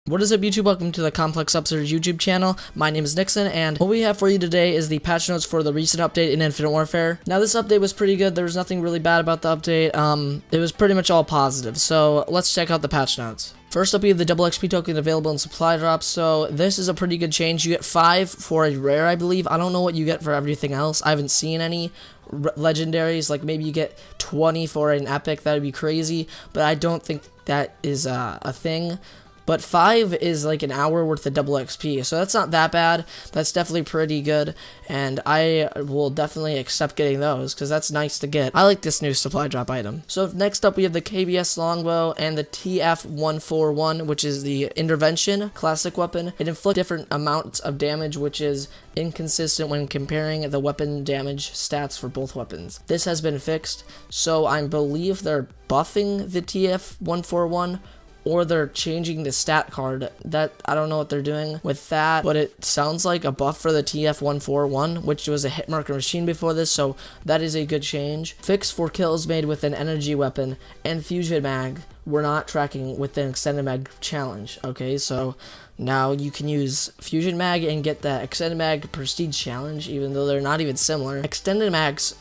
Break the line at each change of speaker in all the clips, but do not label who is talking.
What is up, YouTube? Welcome to the Complex Upstairs YouTube channel. My name is Nixon, and what we have for you today is the patch notes for the recent update in Infinite Warfare. Now, this update was pretty good. There was nothing really bad about the update. It was pretty much all positive. So let's check out the patch notes. First up, we have the double XP token available in supply drops. So this is a pretty good change. You get 5 for a rare, I believe. I don't know what you get for everything else. I haven't seen any legendaries. Like maybe you get 20 for an epic. That would be crazy, but I don't think that is a thing. But 5 is like an hour worth of double XP, so that's not that bad. That's definitely pretty good, and I will definitely accept getting those, because that's nice to get. I like this new supply drop item. So next up, we have the KBS longbow and the TF141, which is the intervention classic weapon. It inflicts different amounts of damage, which is inconsistent when comparing the weapon damage stats for both weapons. This has been fixed, so I believe they're buffing the TF141, or they're changing the stat card. That I don't know what they're doing with that, but it sounds like a buff for the TF141, which was a hit marker machine before this, so that is a good change. Fix for kills made with an energy weapon and fusion mag we're not tracking with the extended mag challenge. Okay, so now you can use fusion mag and get that extended mag prestige challenge, even though they're not even similar. Extended mags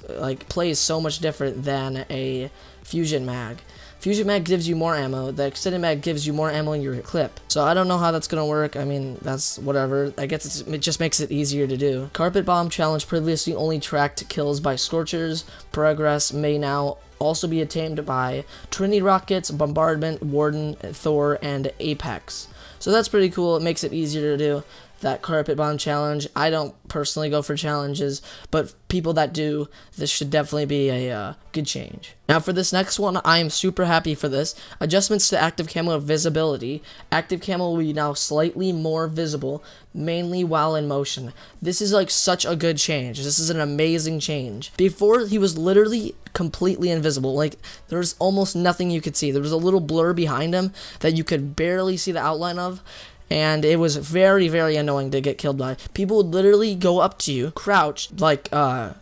plays so much different than a fusion mag. Fusion mag gives you more ammo. The extended mag gives you more ammo in your clip. So I don't know how that's gonna work. I mean, that's whatever. I guess it just makes it easier to do. Carpet bomb challenge previously only tracked kills by scorchers. Progress may now also be attained by Trinity rockets, bombardment, warden, Thor, and Apex. So that's pretty cool. It makes it easier to do that carpet bomb challenge. I don't personally go for challenges, but people that do, this should definitely be a good change. Now for this next one, I am super happy for this. Adjustments to active camo visibility. Active camo will be now slightly more visible, mainly while in motion. This is like such a good change. This is an amazing change. Before, he was literally completely invisible. Like, there's almost nothing you could see. There was a little blur behind him that you could barely see the outline of, and it was very, very annoying to get killed by. People would literally go up to you, crouch, like,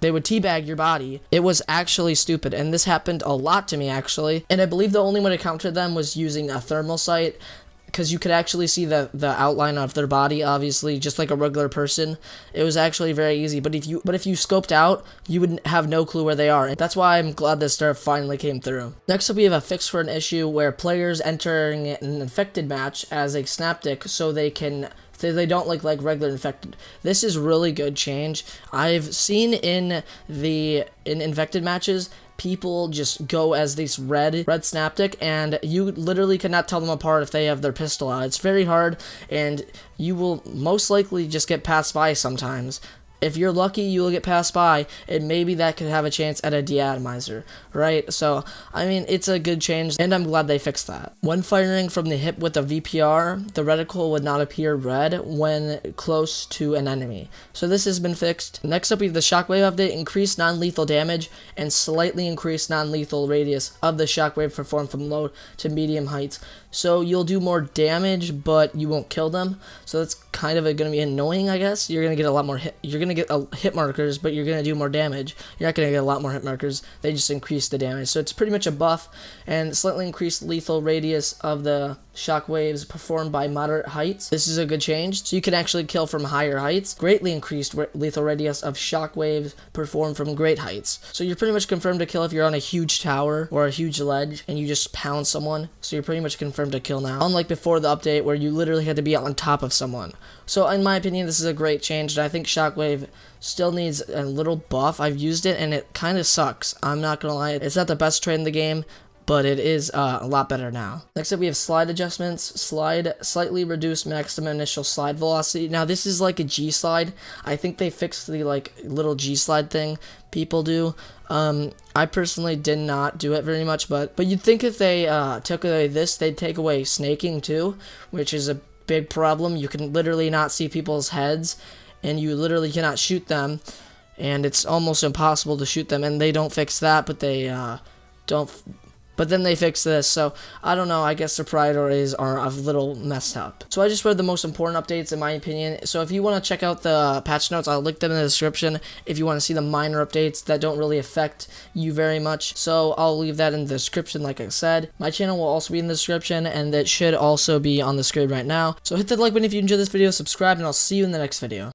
they would teabag your body. It was actually stupid, and this happened a lot to me, actually. And I believe the only way to counter them was using a thermal sight, because you could actually see the outline of their body, obviously, just like a regular person. It was actually very easy, but if you scoped out, you would have no clue where they are, and that's why I'm glad this stuff finally came through. Next up, we have a fix for an issue where players entering an infected match as a snaptic, so they don't look like regular infected. This is really good change. I've seen in infected matches, people just go as this red snaptic, and you literally cannot tell them apart if they have their pistol out. It's very hard, and you will most likely just get passed by sometimes. If you're lucky, you will get passed by, and maybe that could have a chance at a deatomizer, right? So, I mean, it's a good change, and I'm glad they fixed that. When firing from the hip with a VPR, the reticle would not appear red when close to an enemy. So this has been fixed. Next up, we have the shockwave update. Increased non-lethal damage and slightly increased non-lethal radius of the shockwave performed from low to medium heights. So you'll do more damage, but you won't kill them. So that's kind of going to be annoying, I guess. You're going to get a lot more you're going to get hit markers, but you're going to do more damage. You're not going to get a lot more hit markers. They just increase the damage. So it's pretty much a buff, and slightly increased lethal radius of the shockwaves performed by moderate heights. This is a good change. So you can actually kill from higher heights. Greatly increased lethal radius of shockwaves performed from great heights. So you're pretty much confirmed to kill if you're on a huge tower or a huge ledge and you just pound someone. So you're pretty much confirmed to kill now, unlike before the update where you literally had to be on top of someone. So in my opinion, this is a great change, and I think shockwave still needs a little buff. I've used it and it kind of sucks. I'm not gonna lie, it's not the best trade in the game, but it is a lot better now. Next up, we have slide adjustments. Slightly reduced maximum initial slide velocity. Now this is like a G slide. I think they fixed the little G slide thing people do. I personally did not do it very much, but you'd think if they took away this, they'd take away snaking too, which is a big problem. You can literally not see people's heads, and you literally cannot shoot them, and it's almost impossible to shoot them, and they don't fix that, but they don't but then they fixed this, so I don't know, I guess their priorities are a little messed up. So I just read the most important updates in my opinion, so if you want to check out the patch notes, I'll link them in the description if you want to see the minor updates that don't really affect you very much, so I'll leave that in the description like I said. My channel will also be in the description, and it should also be on the screen right now, so hit the like button if you enjoyed this video, subscribe, and I'll see you in the next video.